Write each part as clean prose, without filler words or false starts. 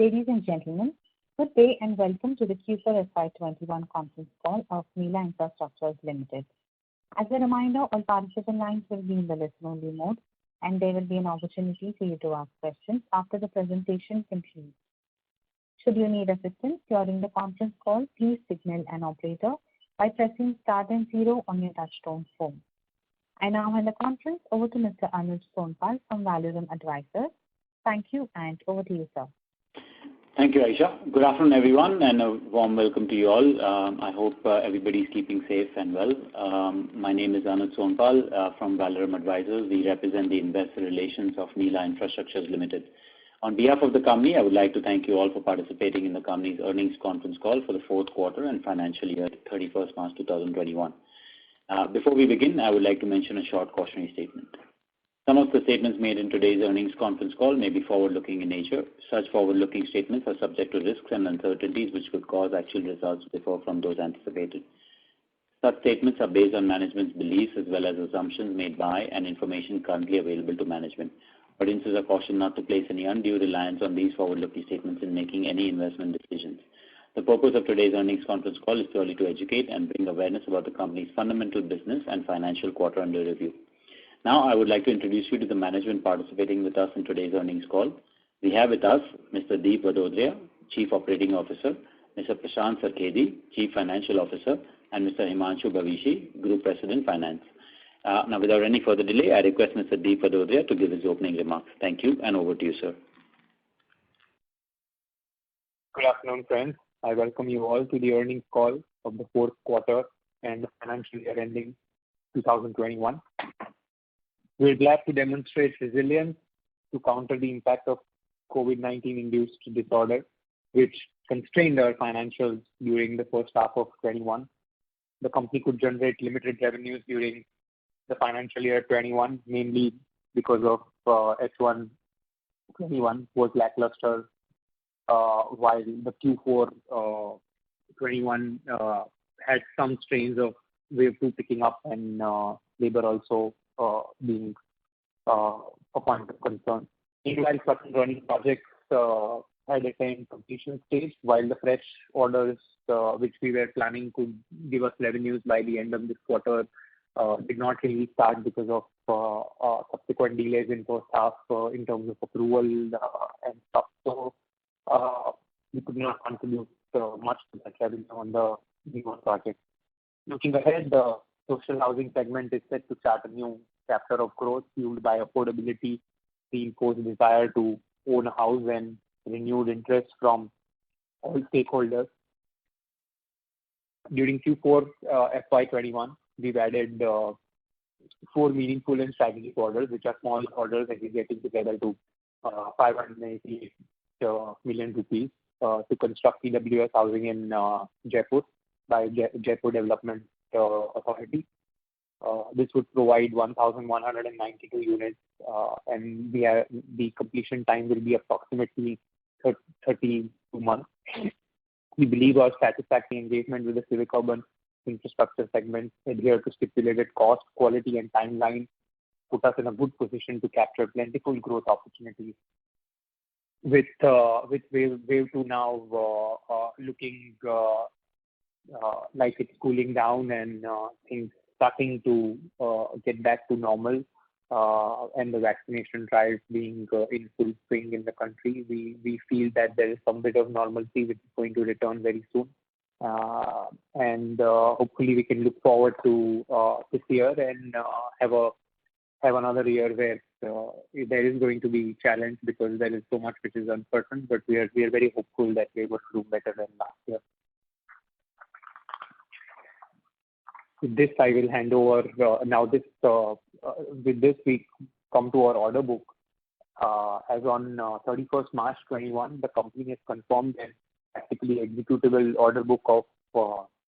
Ladies and gentlemen, good day and welcome to the Q4 FY21 conference call of Nila Infrastructures Limited. As a reminder, all participant lines will be in the listen-only mode, and there will be an opportunity for you to ask questions after the presentation concludes. Should you need assistance during the conference call, please signal an operator by pressing star and 0 on your touchtone phone. I now hand the conference over to Mr. Anuj Sonpal from Valorem Advisors. Thank you, and over to you, sir. Thank you, Aisha. Good afternoon, everyone, and a warm welcome to you all. I hope everybody is keeping safe and well. My name is Anuj Sonpal from Valorem Advisors. We represent the investor relations of Nila Infrastructures Limited. On behalf of the company, I would like to thank you all for participating in the company's earnings conference call for the fourth quarter and financial year 31st March 2021. Before we begin, I would like to mention a short cautionary statement. Some of the statements made in today's earnings conference call may be forward-looking in nature. Such forward-looking statements are subject to risks and uncertainties which could cause actual results to differ from those anticipated. Such statements are based on management's beliefs as well as assumptions made by and information currently available to management. Audiences are cautioned not to place any undue reliance on these forward-looking statements in making any investment decisions. The purpose of today's earnings conference call is purely to educate and bring awareness about the company's fundamental business and financial quarter under review. Now, I would like to introduce you to the management participating with us in today's earnings call. We have with us Mr. Deep Vadodria, Chief Operating Officer, Mr. Prashant Sarkhedi, Chief Financial Officer, and Mr. Himanshu Bhavishi, Group President Finance. Now, without any further delay, I request Mr. Deep Vadodria to give his opening remarks. Thank you, and over to you, sir. Good afternoon, friends. I welcome you all to the earnings call of the fourth quarter and the financial year ending 2021. We're glad to demonstrate resilience to counter the impact of COVID-19 induced disorder, which constrained our financials during the first half of 21. The company could generate limited revenues during the financial year 21, mainly because of H1 21 was lackluster, while the Q4 21 had some strains of wave 2 picking up and labor also being a point of concern. Meanwhile, certain running projects had attained completion stage, while the fresh orders which we were planning could give us revenues by the end of this quarter did not really start because of subsequent delays in first half in terms of approval and stuff. So we could not contribute much to that revenue on the new project. Looking ahead, the social housing segment is set to start a new chapter of growth fueled by affordability, reinforced desire to own a house, and renewed interest from all stakeholders. During Q4 FY21, we've added 4 meaningful and strategic orders, which are small orders aggregating together to 588 million rupees to construct EWS housing in Jaipur by Jaipur Development Authority. This would provide 1,192 units, and the completion time will be approximately 32 months. We believe our satisfactory engagement with the civic urban infrastructure segment, adhere to stipulated cost, quality, and timeline, put us in a good position to capture plentiful growth opportunities. With wave 2 now looking like it's cooling down and things starting to get back to normal, and the vaccination drive being in full swing in the country, we feel that there is some bit of normalcy which is going to return very soon. And hopefully we can look forward to this year and have another year where there is going to be challenge because there is so much which is uncertain, but we are very hopeful that we will do better than last year. With this, I will hand over. With this, we come to our order book. As on 31st March 21, the company has confirmed an practically executable order book of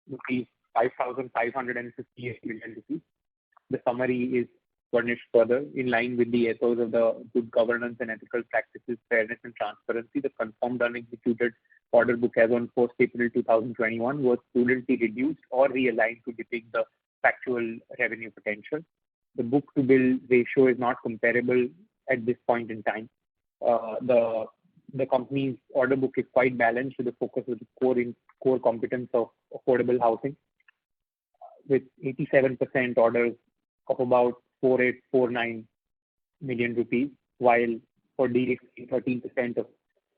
rupees 5,558 million rupees. The summary is furnished further in line with the ethos of the good governance and ethical practices, fairness and transparency. The confirmed unexecuted order book as on 1st April 2021 was prudently reduced or realigned to depict the factual revenue potential. The book-to-bill ratio is not comparable at this point in time. The the company's order book is quite balanced with a focus with the core competence of affordable housing, with 87% orders of about 4849 million rupees, while for de-risking 13% of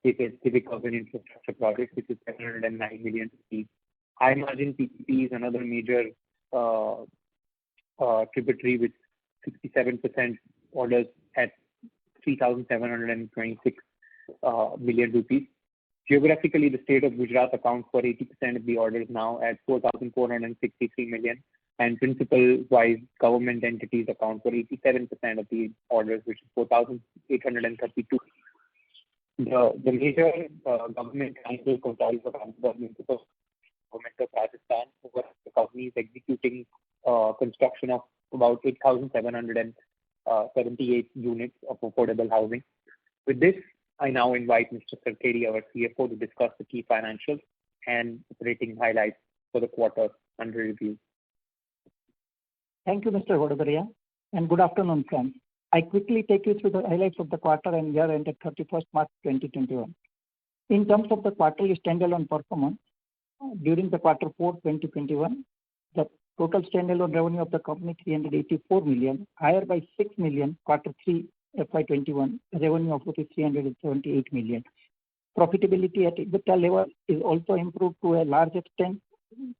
civic urban infrastructure projects, which is 709 million rupees. High margin PPP is another major tributary with 67% orders at 3,726 million rupees. Geographically, the state of Gujarat accounts for 80% of the orders now at 4,463 million, and principal-wise government entities account for 87% of the orders, which is 4,832. The major government council comprises of the municipal government of Rajasthan, where the company is executing construction of about 8,778 units of affordable housing. With this, I now invite Mr. Sarkeri, our CFO, to discuss the key financials and operating highlights for the quarter under review. Thank you, Mr. Vodobaria, and good afternoon, friends. I quickly take you through the highlights of the quarter and year ended 31st March 2021. In terms of the quarterly standalone performance, during the quarter 4 2021, the total standalone revenue of the company 384 million, higher by 6 million quarter 3 FY21, revenue of rupees 378 million. Profitability at EBITDA level is also improved to a large extent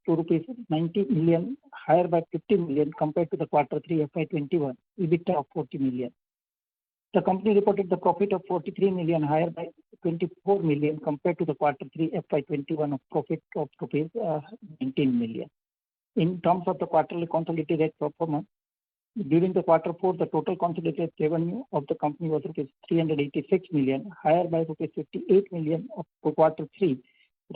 to rupees 90 million, higher by 50 million compared to the quarter 3 FY21, EBITDA of 40 million. The company reported the profit of 43 million, higher by 24 million compared to the quarter 3 FY21 of profit of rupees 19 million. In terms of the quarterly consolidated performance, during the quarter 4, the total consolidated revenue of the company was rupees 386 million, higher by rupees 58 million of quarter 3,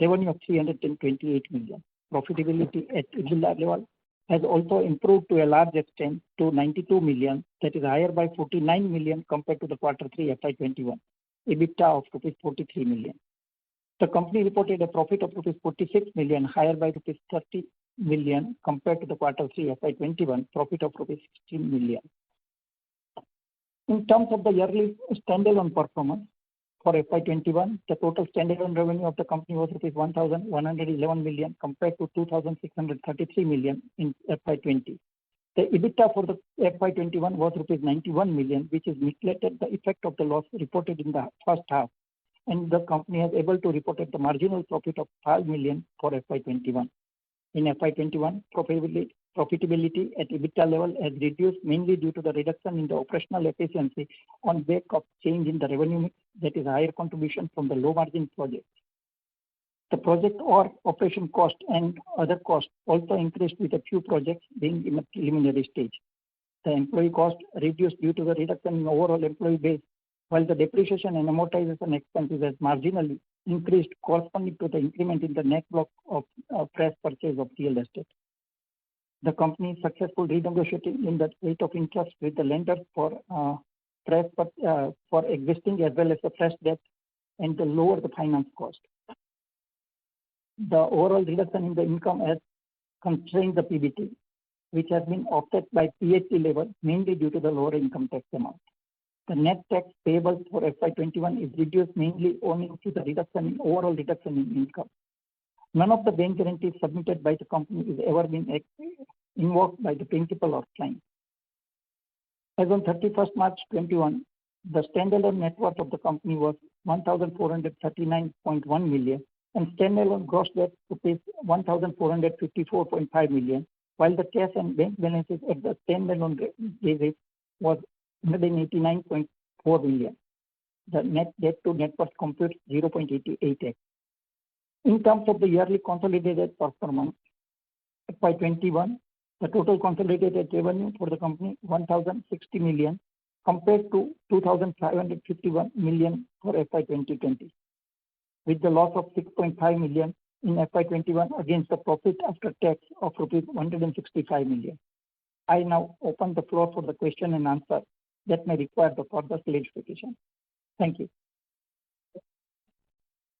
revenue of 328 million. Profitability at EBITDA level has also improved to a large extent to 92 million, that is higher by 49 million compared to the quarter 3 FY21, EBITDA of rupees 43 million. The company reported a profit of rupees 46 million, higher by rupees 30 million compared to the quarter 3 FY21, profit of rupees 16 million. In terms of the yearly standalone performance, for FY21, the total standalone revenue of the company was rupees 1,111 million compared to 2,633 million in FY20. The EBITDA for the FY21 was rupees 91 million, which is neglected the effect of the loss reported in the first half, and the company has able to report the marginal profit of 5 million for FY21. In FY21, profitability at EBITDA level has reduced mainly due to the reduction in the operational efficiency on back of change in the revenue mix, that is higher contribution from the low margin projects. The project or operation cost and other costs also increased with a few projects being in a preliminary stage. The employee cost reduced due to the reduction in overall employee base, while the depreciation and amortization expenses has marginally increased corresponding to the increment in the net block of fresh purchase of real estate. The company is successful renegotiating in the rate of interest with the lenders for existing as well as the fresh debt and to lower the finance cost. The overall reduction in the income has constrained the PBT, which has been offset by PAT level mainly due to the lower income tax amount. The net tax payable for FY21 is reduced mainly owing to the overall reduction in income. None of the bank guarantees submitted by the company is ever been invoked by the principal or client. As on 31st March 21, the standalone net worth of the company was 1,439.1 million and standalone gross debt rupees 1,454.5 million, while the cash and bank balances at the standalone basis was 189.4 million. The net debt to net worth computes 0.88x. In terms of the yearly consolidated performance, FY21, the total consolidated revenue for the company 1,060 million compared to 2,551 million for FY2020, with the loss of 6.5 million in FY21 against the profit after tax of rupees 165 million. I now open the floor for the question and answer that may require the further clarification. Thank you.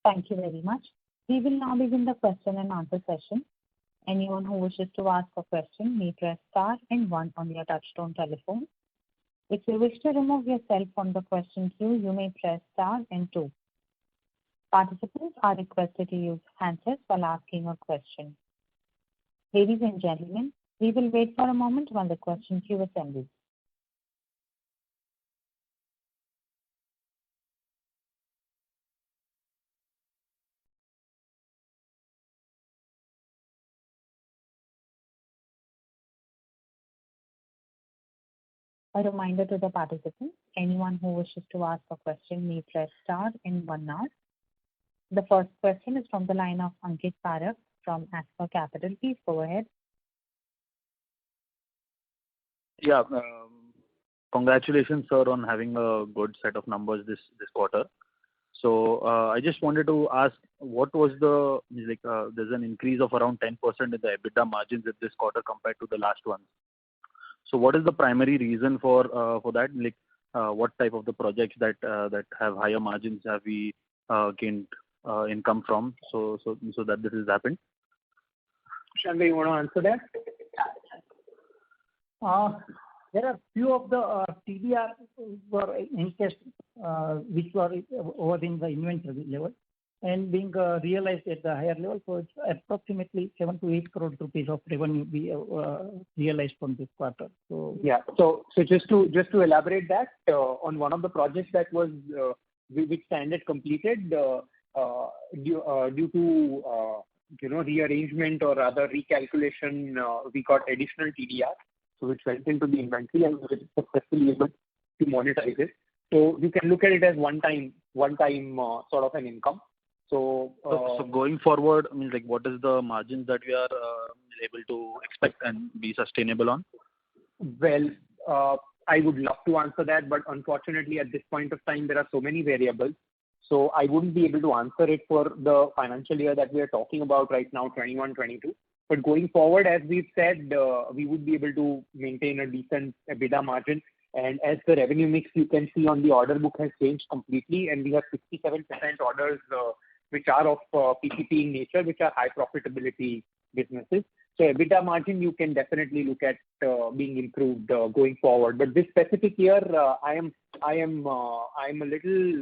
Thank you very much. We will now begin the question and answer session. Anyone who wishes to ask a question may press star and 1 on your touchtone telephone. If you wish to remove yourself from the question queue, you may press star and 2. Participants are requested to use handsets while asking a question. Ladies and gentlemen, we will wait for a moment while the question queue assembles. A reminder to the participants, anyone who wishes to ask a question may press star and one now. The first question is from the line of Ankit Parak from Asper Capital. Please go ahead. Yeah, congratulations, sir, on having a good set of numbers this quarter. So I just wanted to ask, what was there's an increase of around 10% in the EBITDA margins in this quarter compared to the last one. So what is the primary reason for that? What type of the projects that have higher margins have we gained income from so that this has happened? Shanghvi, you want to answer that? There are few of the TDR were encased, which were over in the inventory level and being realized at the higher level. So it's approximately 7 to 8 crore rupees of revenue we realized from this quarter. So yeah. So just to elaborate that on one of the projects that was which standard completed due to rearrangement or rather recalculation, we got additional TDR, so which went into the inventory and we were successfully able to monetize it. So you can look at it as one time sort of an income. So going forward, I mean, what is the margins that we are able to expect and be sustainable on? Well, I would love to answer that, but unfortunately at this point of time there are so many variables. So I wouldn't be able to answer it for the financial year that we are talking about right now, 21-22. But going forward, as we've said, we would be able to maintain a decent EBITDA margin. And as the revenue mix you can see on the order book has changed completely, and we have 67% orders which are of PPP in nature, which are high profitability businesses. So EBITDA margin you can definitely look at being improved going forward. But this specific year, I am a little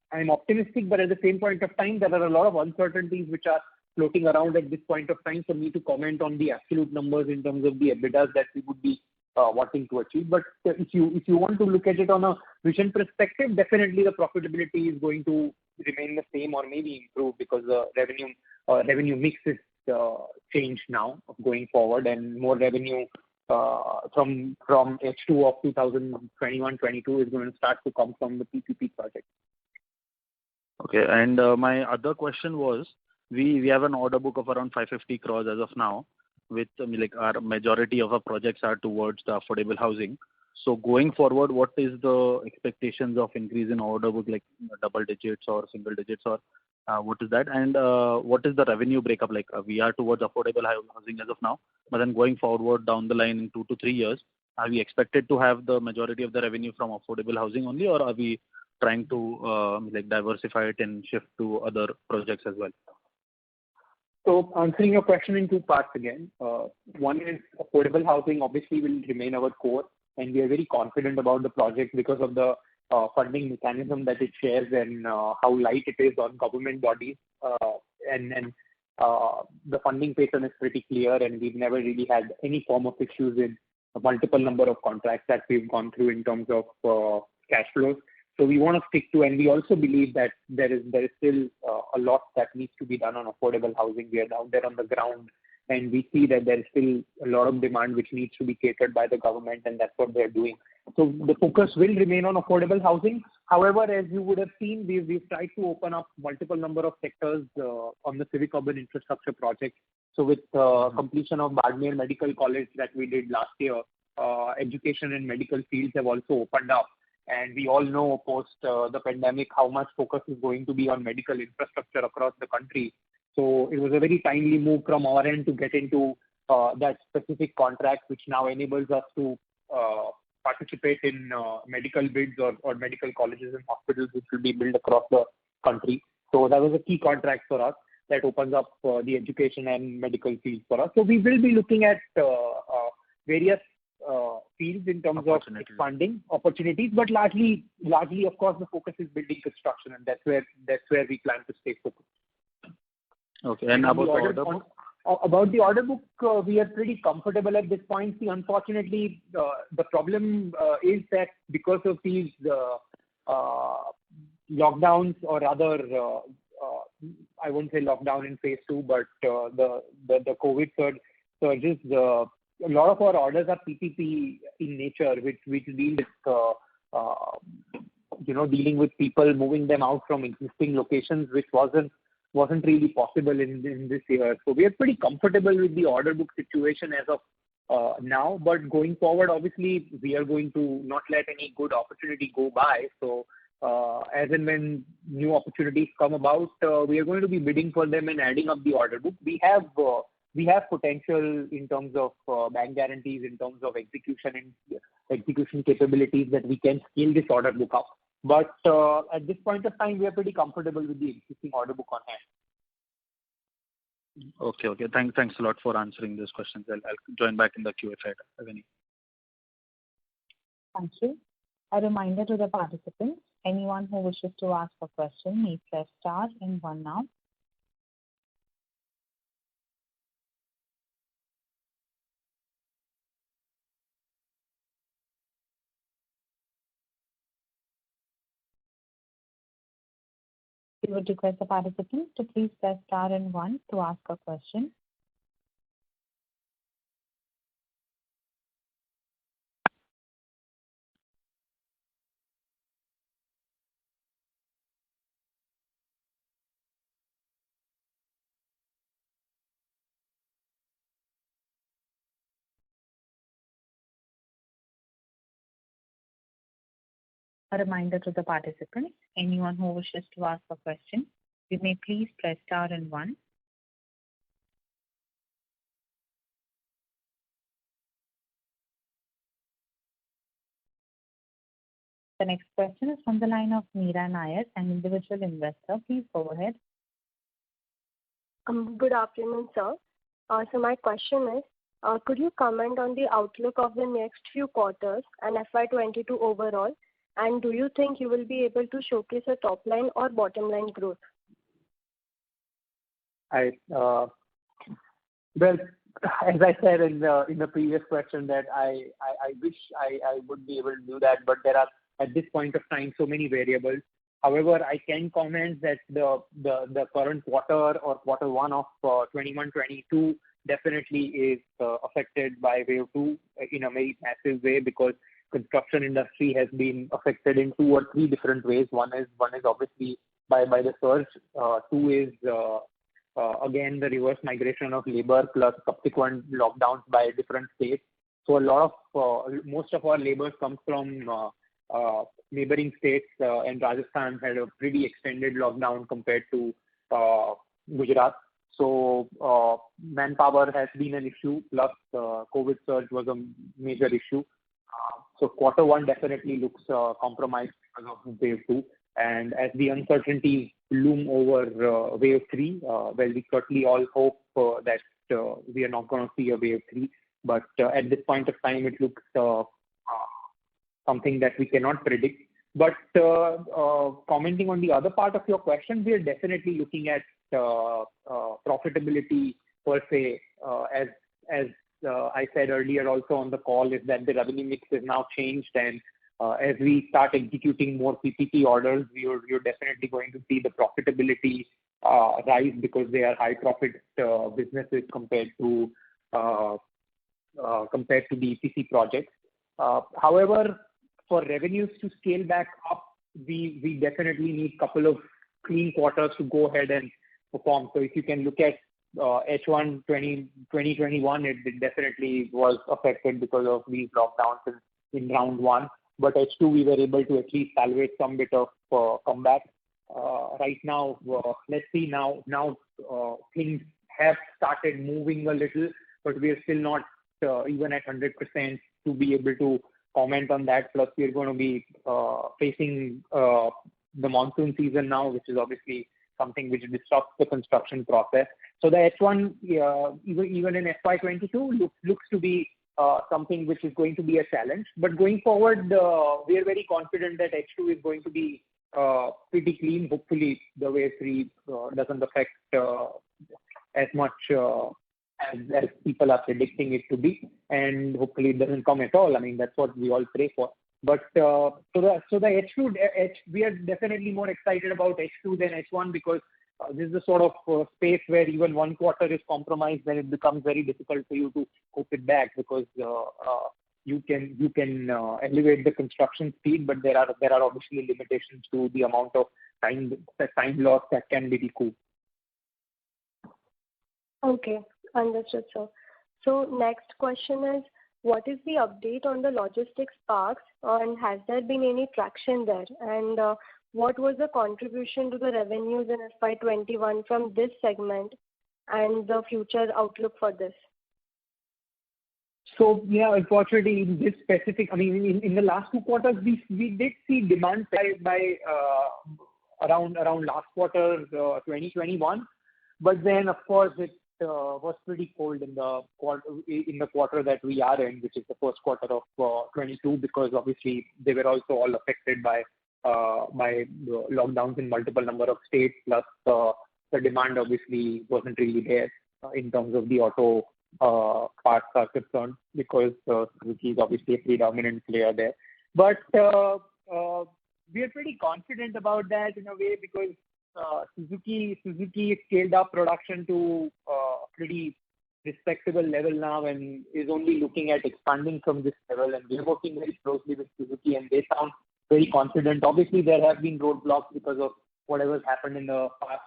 I'm optimistic, but at the same point of time, there are a lot of uncertainties which are floating around at this point of time for me to comment on the absolute numbers in terms of the EBITDAs that we would be wanting to achieve. But if you want to look at it on a vision perspective, definitely the profitability is going to remain the same or maybe improve because the revenue mix is changed now going forward, and more revenue from H2 of 2021-22 is going to start to come from the PPP project. Okay, and my other question was, we have an order book of around 550 crores as of now, with our majority of our projects are towards the affordable housing. So going forward, what is the expectations of increase in order book, double digits or single digits, or what is that? And what is the revenue breakup? We are towards affordable housing as of now, but then going forward down the line in 2 to 3 years, are we expected to have the majority of the revenue from affordable housing only, or are we trying to diversify it and shift to other projects as well? So answering your question in two parts again. One is affordable housing obviously will remain our core, and we are very confident about the project because of the funding mechanism that it shares and how light it is on government bodies. And the funding pattern is pretty clear, and we've never really had any form of issues in a multiple number of contracts that we've gone through in terms of cash flows. So we want to stick to, and we also believe that there is still a lot that needs to be done on affordable housing. We are down there on the ground, and we see that there is still a lot of demand which needs to be catered by the government, and that's what they're doing. So the focus will remain on affordable housing. However, as you would have seen, we've tried to open up multiple number of sectors on the civic urban infrastructure project. So with completion of Badmer Medical College that we did last year, education and medical fields have also opened up. And we all know post the pandemic how much focus is going to be on medical infrastructure across the country. So it was a very timely move from our end to get into that specific contract, which now enables us to participate in medical bids or medical colleges and hospitals which will be built across the country. So that was a key contract for us that opens up the education and medical fields for us. So we will be looking at various fields in terms of Opportunities. expanding opportunities, but largely, of course, the focus is building construction, and that's where we plan to stay focused. Okay. And about the order book? About the order book, we are pretty comfortable at this point. See, unfortunately, the problem is that because of these lockdowns, or rather, I won't say lockdown in phase 2, but the COVID surges, a lot of our orders are PPP in nature, which deal with dealing with people, moving them out from existing locations, which wasn't really possible in this year. So we are pretty comfortable with the order book situation as of now. But going forward, obviously, we are going to not let any good opportunity go by. So as and when new opportunities come about, we are going to be bidding for them and adding up the order book. We have potential in terms of bank guarantees, in terms of execution capabilities, that we can scale this order book up. But at this point of time, we are pretty comfortable with the existing order book on hand. Okay. Thanks a lot for answering those questions. I'll join back in the queue if I have any. Thank you. A reminder to the participants, anyone who wishes to ask a question may press star and 1 now. We would request the participants to please press star and 1 to ask a question. A reminder to the participants, anyone who wishes to ask a question, you may please press star and 1. The next question is from the line of Meera Nair, an individual investor. Please go ahead. Good afternoon, sir. So my question is, could you comment on the outlook of the next few quarters and FY22 overall? And do you think you will be able to showcase a top line or bottom line growth? Well, as I said in the previous question, that I wish I would be able to do that, but there are at this point of time so many variables. However, I can comment that the current quarter, or quarter 1 of 21-22, definitely is affected by wave 2 in a very massive way, because construction industry has been affected in 2 or 3 different ways. One is obviously by the surge. 2 is again the reverse migration of labor plus subsequent lockdowns by different states. So most of our labor comes from neighboring states, and Rajasthan had a pretty extended lockdown compared to Gujarat. So manpower has been an issue, plus COVID surge was a major issue. So quarter 1 definitely looks compromised because of wave 2. And as the uncertainties loom over wave 3, well, we certainly all hope that we are not going to see a wave 3. But at this point of time, it looks something that we cannot predict. But commenting on the other part of your question, we are definitely looking at profitability per se, as I said earlier also on the call, is that the revenue mix is now changed, and as we start executing more PPP orders, you're definitely going to see the profitability rise, because they are high profit businesses compared to the EPC projects. However, for revenues to scale back up, we definitely need a couple of clean quarters to go ahead and perform. So if you can look at H1 2021, it definitely was affected because of these lockdowns in round 1. But H2, we were able to at least salvage some bit of comeback. Right now, let's see now things have started moving a little, but we are still not even at 100% to be able to comment on that. Plus, we are going to be facing the monsoon season now, which is obviously something which disrupts the construction process. So the H1, even in FY22, looks to be something which is going to be a challenge. But going forward, we are very confident that H2 is going to be pretty clean. Hopefully, the wave 3 doesn't affect as much as people are predicting it to be, and hopefully it doesn't come at all. I mean, that's what we all pray for. But so the H2, we are definitely more excited about H2 than H1 because this is the sort of space where even one quarter is compromised, then it becomes very difficult for you to cope it back because you can elevate the construction speed, but there are obviously limitations to the amount of time loss that can be recouped. Okay, understood, sir. So next question is, what is the update on the logistics parks and has there been any traction there? And what was the contribution to the revenues in FY21 from this segment and the future outlook for this? So yeah, unfortunately, in this specific, I mean, in the last 2 quarters, we did see demand by around last quarter 2021, but then of course it was pretty cold in the quarter that we are in, which is the first quarter of 22, because obviously they were also all affected by lockdowns in multiple number of states. Plus the demand obviously wasn't really there in terms of the auto parts are concerned, because Suzuki is obviously a predominant player there. But we are pretty confident about that in a way because Suzuki scaled up production to pretty respectable level now and is only looking at expanding from this level, and we're working very closely with Suzuki and they sound very confident. Obviously there have been roadblocks because of whatever's happened in the past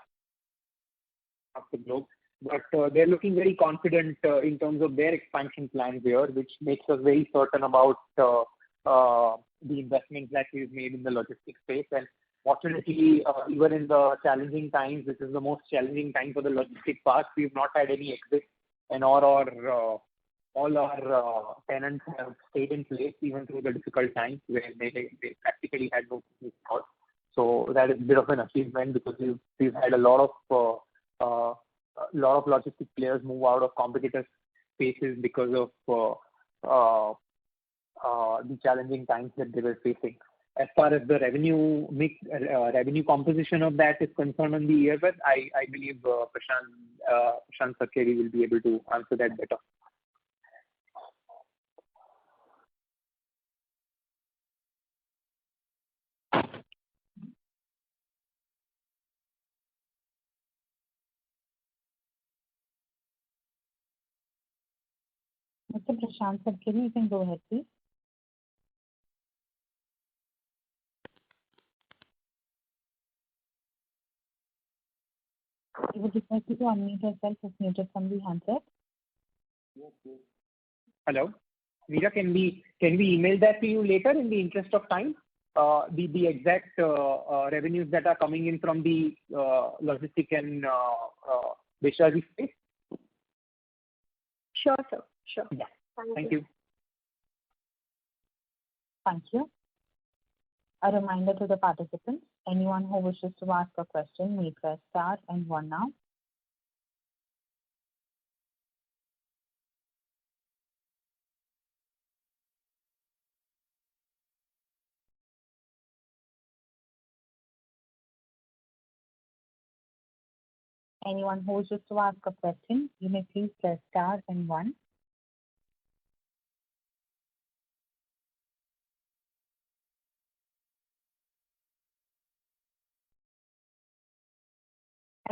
of the globe, but they're looking very confident in terms of their expansion plans here, which makes us very certain about the investments that we've made in the logistics space. And fortunately, even in the challenging times, which is the most challenging time for the logistics parks, we've not had any exit, and all our tenants have stayed in place even through the difficult times where they practically had no business cost. So that is a bit of an achievement because we've had a lot of logistics players move out of competitor spaces because of the challenging times that they were facing. As far as the revenue mix, revenue composition of that is concerned on the year, but I believe Prashant Sarkeri will be able to answer that better. Mr. Prashant Sarkeri, you can go ahead, please. I would request you to unmute yourself if muted from the handset. Hello, Meera, can we email that to you later in the interest of time? The exact revenues that are coming in from the logistic and Beshaji space. Sure, sir. Sure. Yeah. Thank you. Thank you. A reminder to the participants, anyone who wishes to ask a question may press star and 1 now. Anyone who wishes to ask a question, you may please press star and 1.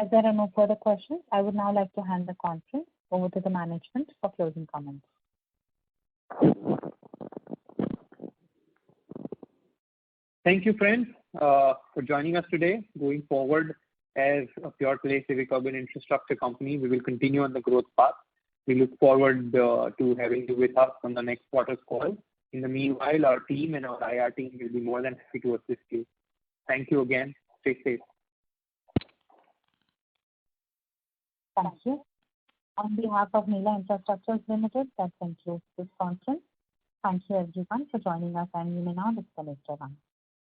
As there are no further questions, I would now like to hand the conference over to the management for closing comments. Thank you, friends, for joining us today. Going forward, as a pure play civic urban infrastructure company, we will continue on the growth path. We look forward to having you with us on the next quarter's call. In the meanwhile, our team and our IR team will be more than happy to assist you. Thank you again. Stay safe. Thank you. On behalf of Meela Infrastructures Limited, that concludes this conference. Thank you everyone for joining us, and you may now disconnect your line.